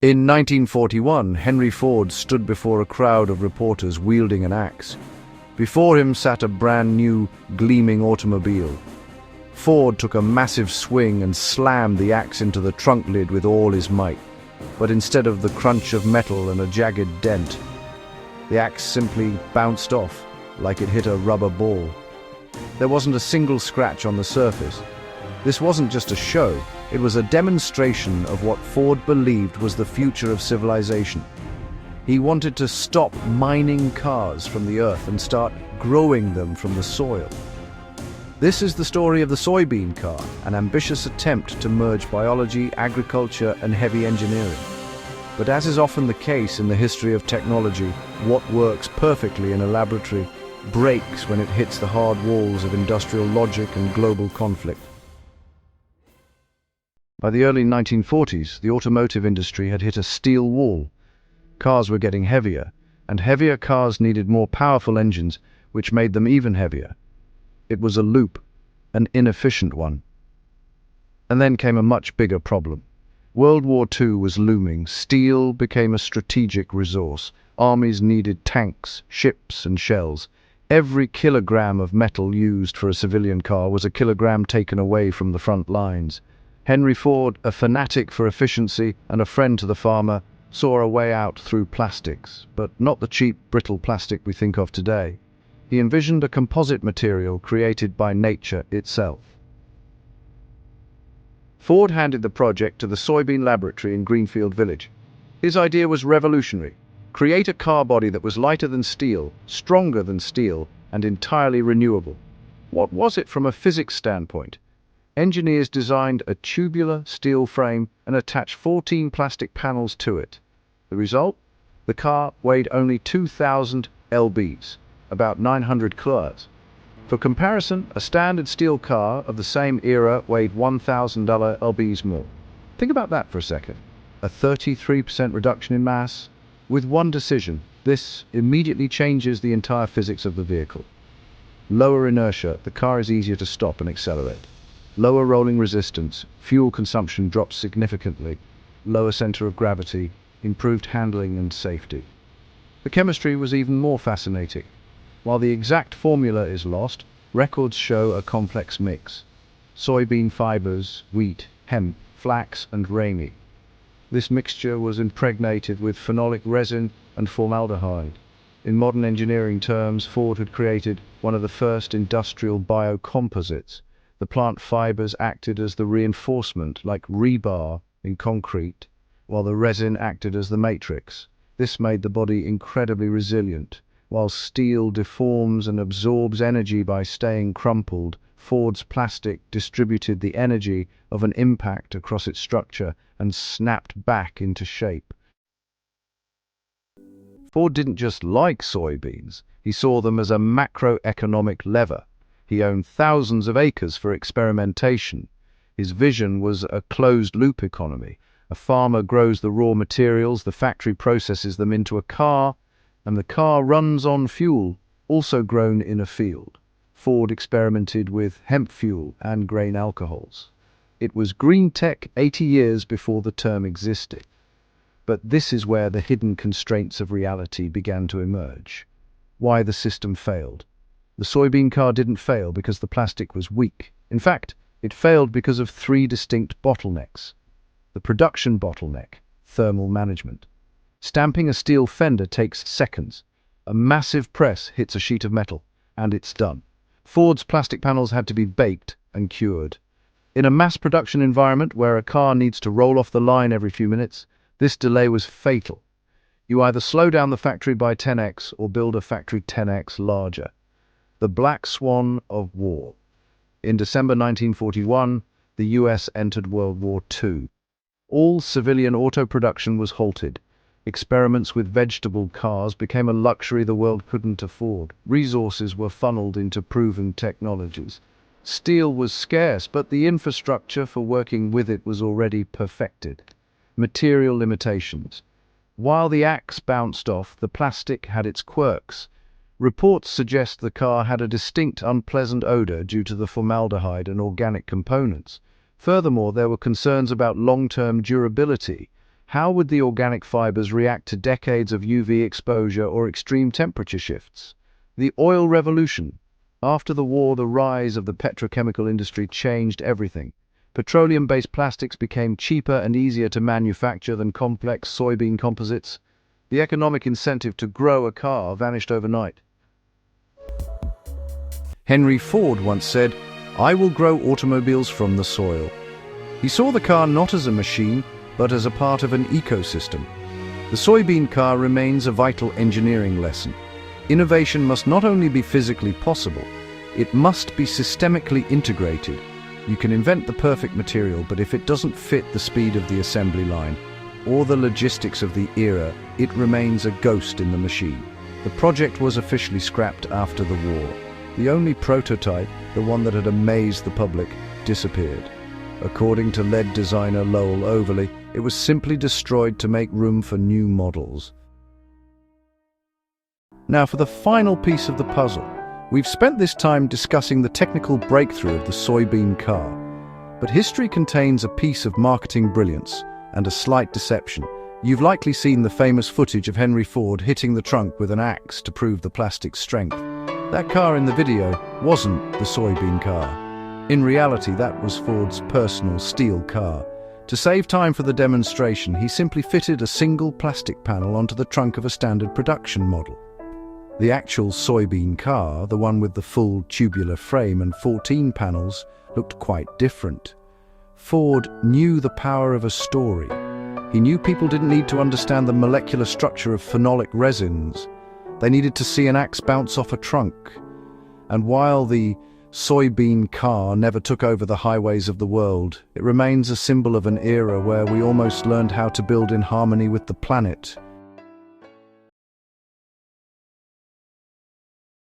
In 1941, Henry Ford stood before a crowd of reporters wielding an axe. Before him sat a brand new, gleaming automobile. Ford took a massive swing and slammed the axe into the trunk lid with all his might. But instead of the crunch of metal and a jagged dent, the axe simply bounced off like it hit a rubber ball. There wasn't a single scratch on the surface. This wasn't just a show, it was a demonstration of what Ford believed was the future of civilization. He wanted to stop mining cars from the earth and start growing them from the soil. This is the story of the Soybean Car, an ambitious attempt to merge biology, agriculture, and heavy engineering. But as is often the case in the history of technology, what works perfectly in a laboratory breaks when it hits the hard walls of industrial logic and global conflict. By the early 1940s, the automotive industry had hit a steel wall. Cars were getting heavier, and heavier cars needed more powerful engines, which made them even heavier. It was a loop, an inefficient one. And then came a much bigger problem. World War II was looming. Steel became a strategic resource. Armies needed tanks, ships, and shells. Every kilogram of metal used for a civilian car was a kilogram taken away from the front lines. Henry Ford, a fanatic for efficiency and a friend to the farmer, saw a way out through plastics, but not the cheap, brittle plastic we think of today. He envisioned a composite material created by nature itself. Ford handed the project to the Soybean laboratory in Greenfield Village. His idea was revolutionary. Create a car body that was lighter than steel, stronger than steel, and entirely renewable. What was it from a physics standpoint? Engineers designed a tubular steel frame and attached 14 plastic panels to it. The result? The car weighed only 2,000 lbs, about 900 kilos. For comparison, a standard steel car of the same era weighed 1,000 lbs more. Think about that for a second. A 33% reduction in mass. With one decision, this immediately changes the entire physics of the vehicle. Lower inertia, the car is easier to stop and accelerate. Lower rolling resistance, fuel consumption drops significantly. Lower center of gravity, improved handling and safety. The chemistry was even more fascinating. While the exact formula is lost, records show a complex mix. Soybean fibers, wheat, hemp, flax, and rami. This mixture was impregnated with phenolic resin and formaldehyde. In modern engineering terms, Ford had created one of the first industrial biocomposites. The plant fibers acted as the reinforcement, like rebar in concrete, while the resin acted as the matrix. This made the body incredibly resilient. While steel deforms and absorbs energy by staying crumpled, Ford's plastic distributed the energy of an impact across its structure and snapped back into shape. Ford didn't just like soybeans, he saw them as a macroeconomic lever. He owned thousands of acres for experimentation. His vision was a closed-loop economy. A farmer grows the raw materials, the factory processes them into a car, and the car runs on fuel, also grown in a field. Ford experimented with hemp fuel and grain alcohols. It was green tech 80 years before the term existed. But this is where the hidden constraints of reality began to emerge. Why the system failed. The soybean car didn't fail because the plastic was weak. In fact, it failed because of three distinct bottlenecks. The production bottleneck, thermal management. Stamping a steel fender takes seconds. A massive press hits a sheet of metal, and it's done. Ford's plastic panels had to be baked and cured. In a mass production environment where a car needs to roll off the line every few minutes, this delay was fatal. You either slow down the factory by 10x or build a factory 10x larger. The black swan of war. In December 1941, the US entered World War II. All civilian auto production was halted. Experiments with vegetable cars became a luxury the world couldn't afford. Resources were funneled into proven technologies. Steel was scarce, but the infrastructure for working with it was already perfected. Material limitations. While the axe bounced off, the plastic had its quirks. Reports suggest the car had a distinct unpleasant odor due to the formaldehyde and organic components. Furthermore, there were concerns about long-term durability. How would the organic fibers react to decades of UV exposure or extreme temperature shifts? The oil revolution. After the war, the rise of the petrochemical industry changed everything. Petroleum-based plastics became cheaper and easier to manufacture than complex soybean composites. The economic incentive to grow a car vanished overnight. Henry Ford once said, "I will grow automobiles from the soil." He saw the car not as a machine, but as a part of an ecosystem. The soybean car remains a vital engineering lesson. Innovation must not only be physically possible, it must be systemically integrated. You can invent the perfect material, but if it doesn't fit the speed of the assembly line or the logistics of the era, it remains a ghost in the machine. The project was officially scrapped after the war. The only prototype, the one that had amazed the public, disappeared. According to lead designer Lowell Overley, it was simply destroyed to make room for new models. Now for the final piece of the puzzle. We've spent this time discussing the technical breakthrough of the soybean car, but history contains a piece of marketing brilliance and a slight deception. You've likely seen the famous footage of Henry Ford hitting the trunk with an axe to prove the plastic's strength. That car in the video wasn't the soybean car. In reality, that was Ford's personal steel car. To save time for the demonstration, he simply fitted a single plastic panel onto the trunk of a standard production model. The actual soybean car, the one with the full tubular frame and 14 panels, looked quite different. Ford knew the power of a story. He knew people didn't need to understand the molecular structure of phenolic resins. They needed to see an axe bounce off a trunk. And while the soybean car never took over the highways of the world, it remains a symbol of an era where we almost learned how to build in harmony with the planet.